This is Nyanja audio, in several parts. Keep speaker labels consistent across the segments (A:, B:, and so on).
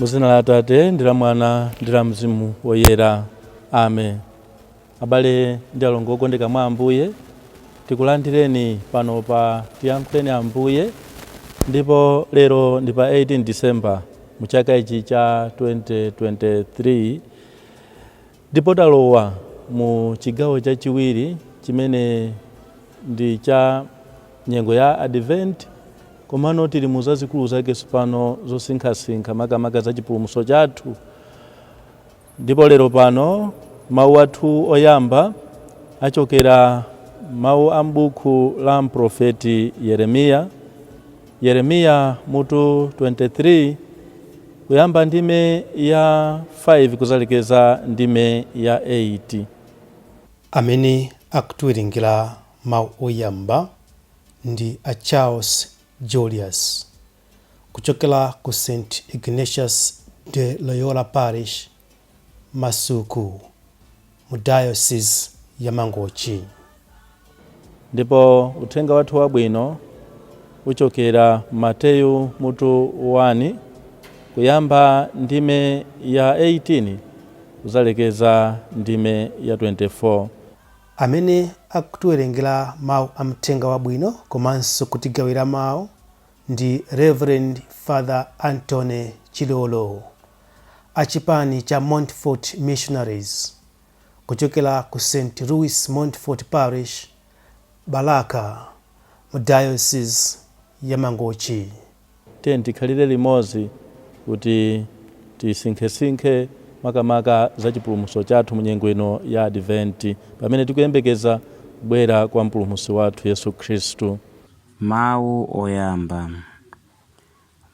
A: Muzina la Atate ndi la Mwana ndi la Mzimu woyera. Amen. Abale ndi alongo okondeka mwa Ambuye, tikulandireni pano pa tiyankhuleni Ambuye, ndipo lero ndi pa 18 December mu chaka ichi cha 2023, ndipo talowa mu chigawo chachiwiri chimene ndi cha nyengo ya Advent, komano tili mu zazikulu zake pano zosinkhasinkha makamaka za chipulumutso chathu. Ndipo lero pano mawu athu oyamba achokera mawu a m'buku la mprofeti Yeremiya mutu 23 kuyamba ndime ya 5 kuzalekeza ndime ya 8.
B: Amene akutiwerengera mawu oyamba ndi a Charles Julius kuchokera ku St. Ignatius de Loyola Parish, Masuku, mu Diocese ya Mangochi.
A: Ndipo uthenga wathu wabwino uchokera Mateyu mutu 1 kuyamba ndime ya 18 kuzalekeza ndime ya 24.
B: Amene akutiwerengera mawu a mthenga wabwino komanso kutigawira mawu ndi Reverend Father Anthony Chilolo a chipani cha Montfort Missionaries kuchokera ku St. Louis Montfort Parish, Balaka, mu Diocese ya Mangochi.
A: Tikhalire limodzi kuti tisinkhe makamaka za chipulumutso chathu mu nyengo ino ya Advent, pamene tikuyembekeza kubwera kwa mpulumutsi wathu Yesu Khristu.
C: Mawu oyamba.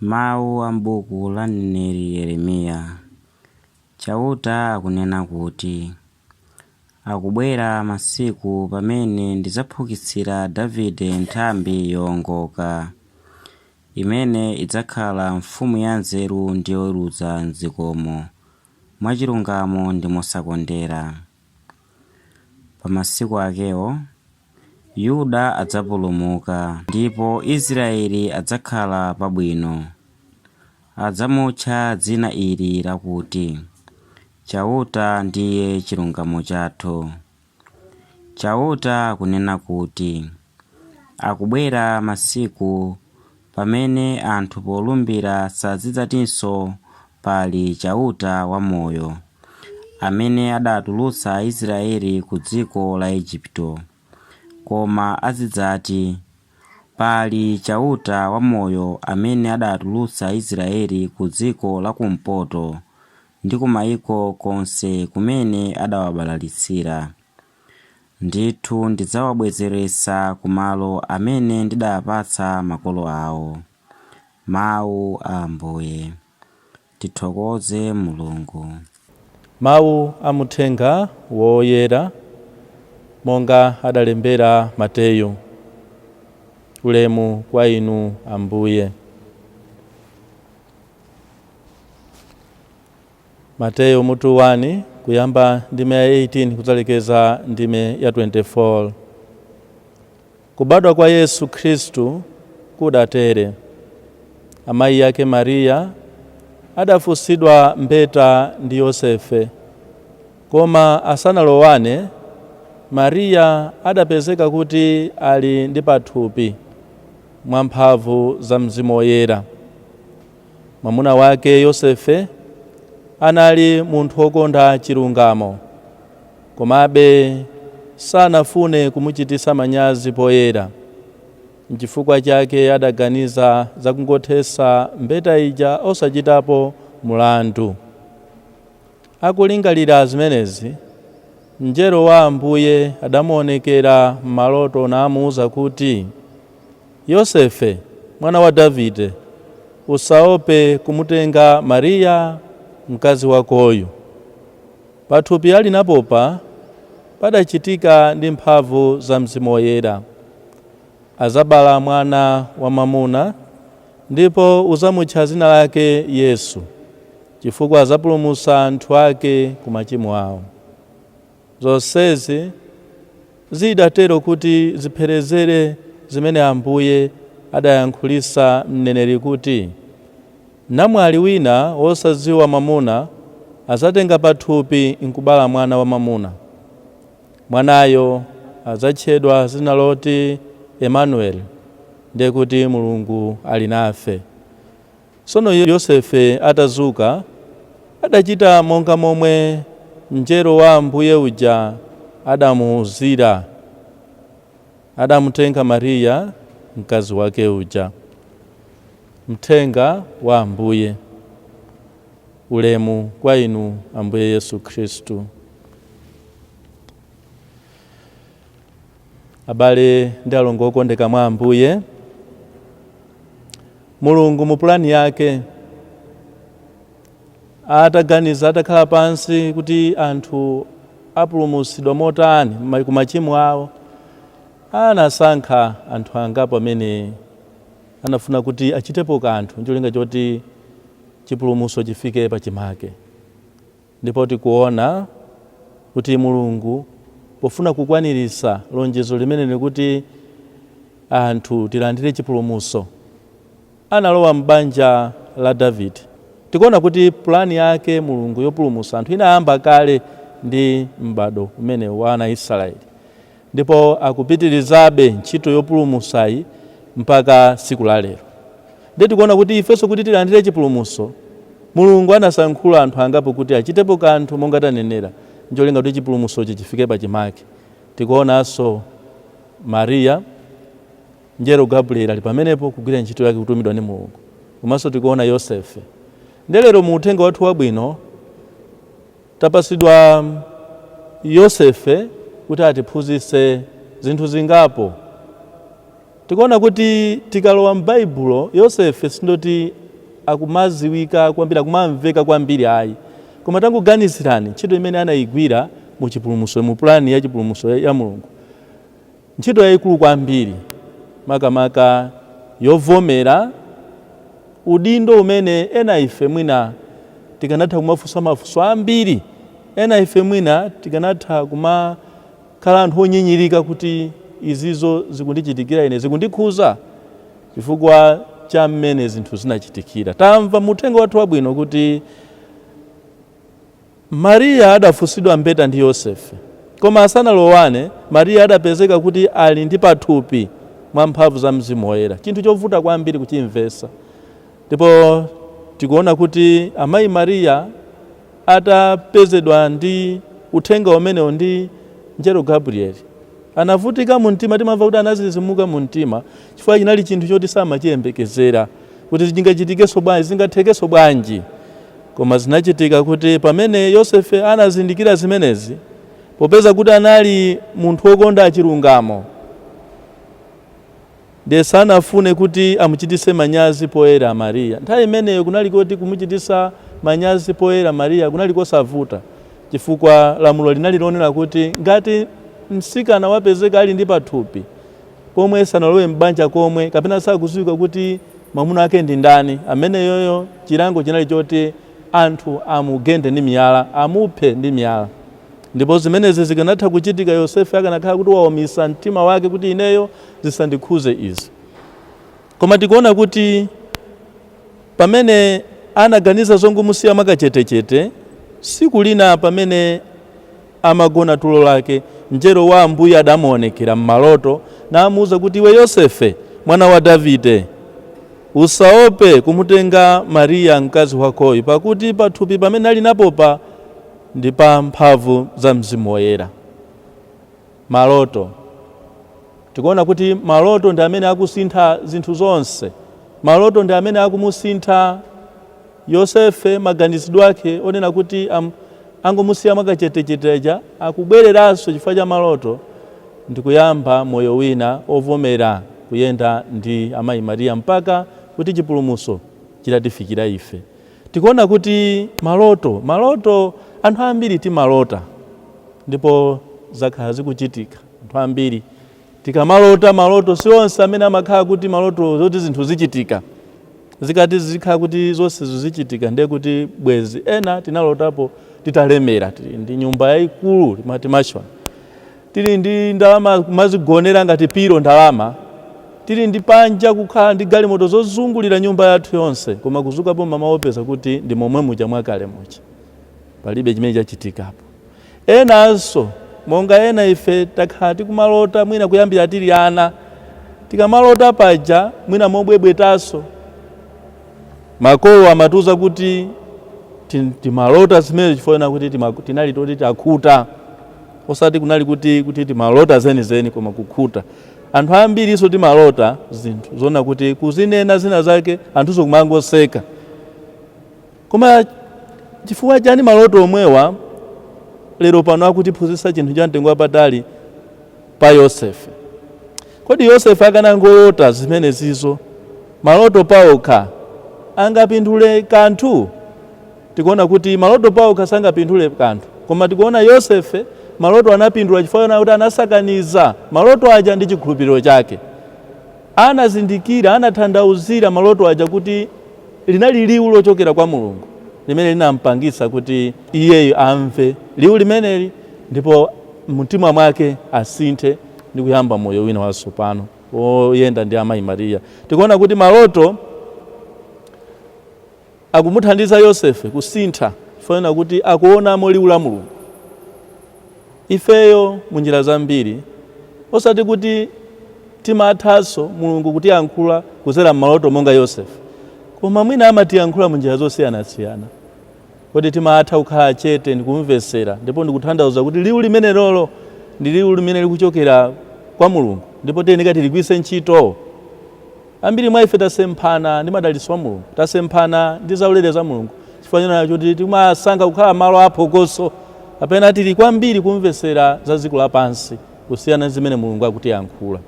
C: Mawu a m'buku la mneneri Yeremiya. Chauta akunena kuti, akubwera masiku pamene ndidzaphukitsira Davide nthambi yowongoka, imene idzakhala mfumu ya nzeru ndi yoweruza m'dzikomo, mwachilungamo ndi mosakondera. Pa masiku akewo Yuda adzapulumuka ndipo Israeli adzakhala pabwino. Adzamutcha dzina ili lakuti Chauta ndiye chilungamo chathu. Chauta akunena kuti, akubwera masiku pamene anthu polumbira sadzidzatinso pali Chauta wamoyo, amene adatulutsa Aisraeli ku dziko la Igupto, koma azidzati, pali Chauta wamoyo amene adatulutsa Aisraeli ku dziko la kumpoto ndi ku mayiko konse kumene adawabalalitsira. Ndithu ndidzawabwezeretsa ku malo amene ndidapatsa makolo awo. Mawu a Ambuye. Tithokoze Mulungu.
A: Mawu a muthenga woyera monga adalembera Mateyu. Ulemu kwa inu Ambuye. Mateyu mutu 1 kuyamba ndime ya 18 kuzalekeza ndime ya 24. Kubadwa kwa Yesu Khristu kudatere. Amayi yake Mariya adafusidwa mbeta ndi Yosefe, koma asanalowane Mariya adapezeka kuti ali ndi pathupi mwa mphamvu za Mzimu Woyera. Mwamuna wake Yosefe anali munthu wokonda chilungamo, komabe sanafune kumuchititsa manyazi poyera. N'chifukwa chake adaganiza zakungothetsa mbeta ija osachitapo mulandu. Akulingalira zimenezi, mngelo wa Ambuye adamuonekera m'maloto namuwuza kuti, Yosefe, mwana wa Davide, usaope kumutenga Mariya mkazi wakoyu. Pathupi ali napopa padachitika ndi mphamvu za Mzimu Woyera. Azabala mwana wamwamuna, ndipo uzamutcha dzina lake Yesu, chifukwa azapulumutsa anthu ake ku machimo awo. Zonsezi zidatero kuti zipherezere zimene Ambuye adayankhulitsa mneneri kuti, namwali wina wosadziwa mwamuna azatenga pathupi nkubala mwana wa mwamuna. Mwanayo adzatchedwa zina loti Emmanuel, ndiye kuti Mulungu ali nafe. Tsono Yosefe atazuka adachita monga momwe mngelo wa Ambuye uja adamuwuzira. Adamutenga Mariya mkazi wake uja. Mthenga wa Ambuye. Ulemu kwa inu Ambuye Yesu Kristu. Abale ndi alongo okondeka mwa Ambuye, Mulungu mu plani yake ataganiza, atakhala pansi kuti anthu apulumutsidwa motani ku machimo awo, anasankha anthu angapo amene anafuna kuti achitepo kanthu ncholinga choti chipulumutso chifike pachimake. Ndipo tikuona kuti Mulungu pofuna kukwaniritsa lonjezo limene likuti anthu tilandire chipulumutso, analowa m'banja la Davide. Tikuona kuti plani yake Mulungu yopulumutsa anthu inayamba kale ndi m'bado umene wa ana Israeli, ndipo akupitirizabe ntchito yopulumutsayi mpaka siku la lero. Ndiye tikuona kuti ifenso kuti tilandire chipulumutso, Mulungu anasankhula anthu angapo kuti achitepo kanthu monga tanenera njolinga kuti chipulumutso chifike pachimake. Tikuonanso Mariya, mngelo Gabriel ali pamenepo kugwira ntchito yake kutumidwa ndi Mulungu. Komanso tikuona Yosefe. Ndiye lero mu uthenga wathu wabwino tapasidwa Yosefe kuti atiphunzitse zinthu zingapo. Tikuona kuti tikalowa m'Baibulo, Yosefe sindoti akumaziwika kwambiri, akumamveka kwambiri ayi, koma tangoganizirani ntchito imene anayigwira mu chipulumutso, mu plani ya chipulumutso ya Mulungu. Ntchito yayikulu kwambiri, makamaka yovomera udindo umene ena ife mwina tikanatha kumafunsa mafunso ambiri, ena ife mwina tikanatha kumakhala anthu onyinyirika kuti izizo zikundichitikira ine, zikundikhuza chifukwa cha mmene zinthu zinachitikira. Tamva mu uthenga wathu wabwino kuti Mariya adafunsidwa mbeta ndi Yosefe, koma asanalowane Mariya adapezeka kuti ali ndi pathupi mwa mphamvu za Mzimu Woyera, chinthu chovuta kwambiri kuchimvetsa. Ndipo tikuona kuti amayi Mariya atapezedwa ndi uthenga umenewo ndi mngelo Gabriel, anavutika mu mtima, timamva kuti anazizimuka mu mtima chifukwa chinali chinthu choti samachiyembekezera kuti zingachitikenso bwanji, zingathekenso bwanji. Koma zinachitika kuti pamene Yosefe anazindikira zimenezi, popeza kuti anali munthu wokonda chilungamo, ndiye sanafune kuti amuchitise manyazi poyera Mariya. Nthawi imeneyo kunali kuti kumuchitisa manyazi poyera Mariya kunali kosavuta, chifukwa lamulo linali lonena kuti ngati msikana wapezeka ali ndi pathupi pomwe sanalowe m'banja komwe, kapena sakudziwika kuti mwamuna ake ndi ndani, ameneyoyo chilango chinali choti anthu amugende ndi miyala, amuphe ndi miyala. Ndipo zimenezi zikanatha kuchitika, Yosefe akanakhala kuti wawumisa mtima wake kuti ineyo zisandikhuze izi. Koma tikuona kuti pamene anaganiza zongumusiya makachetechete, siku lina pamene amagona tulo lake, mngelo wa Ambuye adamuonekera m'maloto namuwuza kuti iwe Yosefe mwana wa Davide, usaope kumutenga Mariya mkazi wakoyu, pakuti pathupi pamene ali napopa ndi pa mphamvu za Mzimu Woyera. Maloto, tikuona kuti maloto ndi amene akusintha zinthu zonse. Maloto ndi amene akumusintha Yosefe maganizidwe ake onena kuti angomusiya makachetechete, akubwereranso chifukwa cha maloto ndikuyamba moyo wina ovomera kuyenda ndi amayi Mariya mpaka kuti chipulumutso chitatifikira ife. Tikuona kuti maloto anthu ambiri timalota ndipo zakhala zikuchitika. Anthu ambiri tikamalota maloto si onse amene amakhala kuti maloto zoti zinthu zichitika, zikati zikhala kuti zonse zichitika ndiye kuti bwezi. Ena tinalotapo titalemera, tili ndi nyumba yayikulu timati mashwa, tili ndi ndalama kumazigonera ngati piro ndalama, tili ndi panja kukhala ndi galimoto zozungulira nyumba yathu yonse, koma kuzukapo mama wopeza kuti ndi momwe muja mwakale muja palibe chimene chachitikapo. Enanso monga ena ife takhala tikumalota mwina kuyambira tili ana, tikamalota paja mwina mobwebwetanso makolo amatuza kuti timalota zimene chifuna kuti tinali toti takhuta, osati kunali kuti timalota zenizeni koma kukhuta. Anthu ambiri iso timalota zinthu zona kuti kuzinena zina zake anthuso kumangoseka. Koma chifukwa chani maloto omwewa lero pano akutiphunzitsa chinthu cha mtengo wapatali pa Yosefe. Kodi Yosefe akanangolota zimene zizo maloto paokha angapindule kanthu? Tikuona kuti maloto paokha sangapindule kanthu, koma tikuona Yosefe maloto anapindula chifukwa kuti anasakaniza maloto aja ndi chikhulupiriro chake. Anazindikira, anathandauzira maloto aja kuti linali liwu lochokera kwa Mulungu limene linampangisa kuti iyeyo amve liwu limeneli ndipo mtima mwake asinthe ndi kuyamba moyo wina watsopano woyenda ndi amayi Mariya. Tikuona kuti maloto akumuthandiza Yosefe kusintha chifukwa kuti akuonamo liwu la Mulungu. Ifeyo munjira zambiri osati kuti timathanso Mulungu kutiyankhula kudzera m'maloto monga Yosefe, koma mwina amatiyankhula munjira zosiyanasiyana. Kodi timatha kukhala chete ndi kumvesera ndipo ndikutanthauza kuti liwu limene lolo ndi liwu limene likuchokera kwa Mulungu ndipo tiyeneka tiligwiritse ntchito. Ambiri mwa ife tasemphana ndi madalitso a Mulungu, tasemphana ndi zaulere za Mulungu chifukwa kuti timasankha kukhala malo aphokoso kapena tili kwambiri kumvesera za dziko lapansi kusiyana zimene Mulungu akutiyankhula.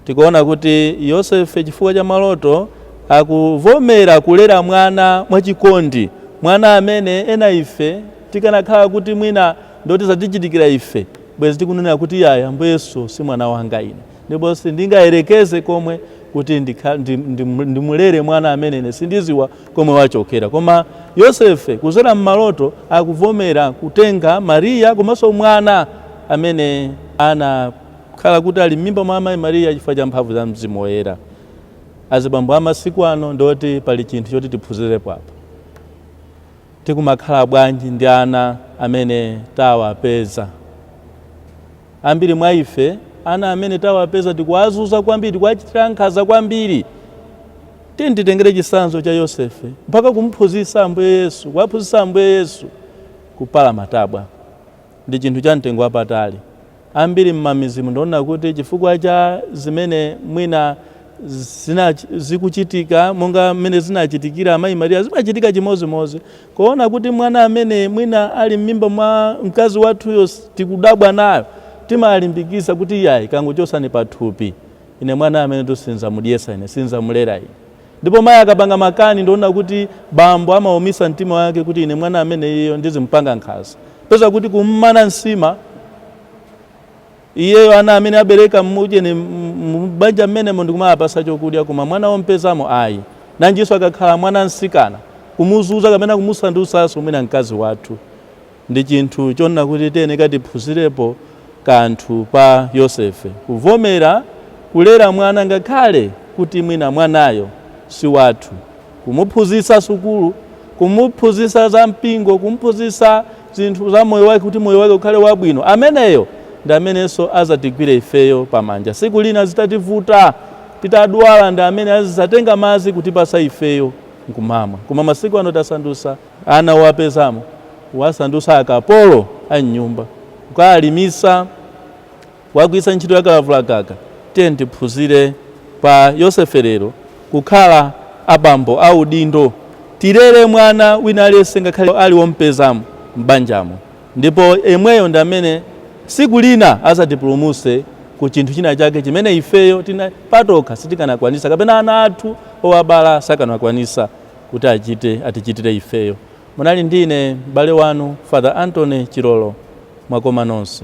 A: Tikuona kuti Yosefe chifukwa cha maloto akuvomera kulera mwana mwachikondi, mwana amene ena ife tikanakhala kuti mwina ndoti zatichitikira ife bwezi tikunena kuti yaya Ambuyeso si mwana wanga ine, ndipo sindingayerekeze komwe kuti ndimulere mwana amene ine sindiziwa komwe wachokera. Koma Yosefe kudzera m'maloto akuvomera kutenga Mariya komanso mwana amene anakhala kuti ali m'mimba mwa amayi Mariya chifukwa cha mphamvu za Mzimu Woyera. Azibambo amasiku ano ndoti pali chinthu choti tiphunzirepo apa. Tikumakhala bwanji ndi ana amene tawapeza? Ambiri mwa ife ana amene tawapeza tikuwazuza kwambiri, tikuwachitira nkhanza kwambiri. Titengere chitsanzo cha Yosefe mpaka kumphunzitsa Ambuye Yesu, kuwaphunzitsa Ambuye Yesu kupala matabwa ndi chinthu cha mtengo wapatali. Ambiri m'mamizimu ndaona kuti chifukwa cha zimene mwina zikuchitika monga mmene zinachitikira amayi Mariya zimachitika chimozimozi, kuona kuti mwana amene mwina ali m'mimba mwa mkazi wathuyo tikudabwa nayo, timalimbikisa kuti yayi kangochosani pathupi, ine mwana amene tusinzamudyesa ine, sinzamulera ine. Ndipo mayi akapanga makani ndaona kuti bambo amaumisa mtima wake kuti ine mwana amene iyo ndizimpanga nkhanza. Peza kuti kummana nsima iyeyo ana amene abereka mmudye ni mbanja mmenemo ndikumapasa chokudya, koma mwana wompezamo ayi. Nanjinso akakhala mwana nsikana kumuzuza kapena kumusandusaso mwina mkazi wathu. Ndi chinthu chonena kuti tiyeneka tiphunzirepo kanthu pa Yosefe, kuvomera kulera mwana ngakhale kuti mwina mwanayo si wathu, kumuphunzitsa sukulu, kumuphunzitsa za mpingo, kumuphunzitsa zinthu za moyo wake kuti moyo wake ukhale wabwino. Ameneyo ndi amenenso azatigwire ifeyo pamanja. Siku lina zitativuta titadwala ndi amene azizatenga mazi kutipasa ifeyo nkumamwa. Koma masiku ano tasandusa ana wapezamo wasandusa akapolo anyumba, ukalimisa wagwisa ntchito yakalavulagaga. Tiyeni tiphunzire pa Yosefe lero kukhala abambo audindo, tirere mwana wina aliyense ngakhale ali wompezamo m'banjamo, ndipo emweyo ndi amene siku lina azatipulumuse ku chinthu china chake chimene ifeyo tinapatoka sitikanakwanisa kapena ana athu owabala sakanakwanisa kuti atichitire ifeyo. Munali ndine m'bale wanu Father Anthony Chilolo, mwakoma nonse.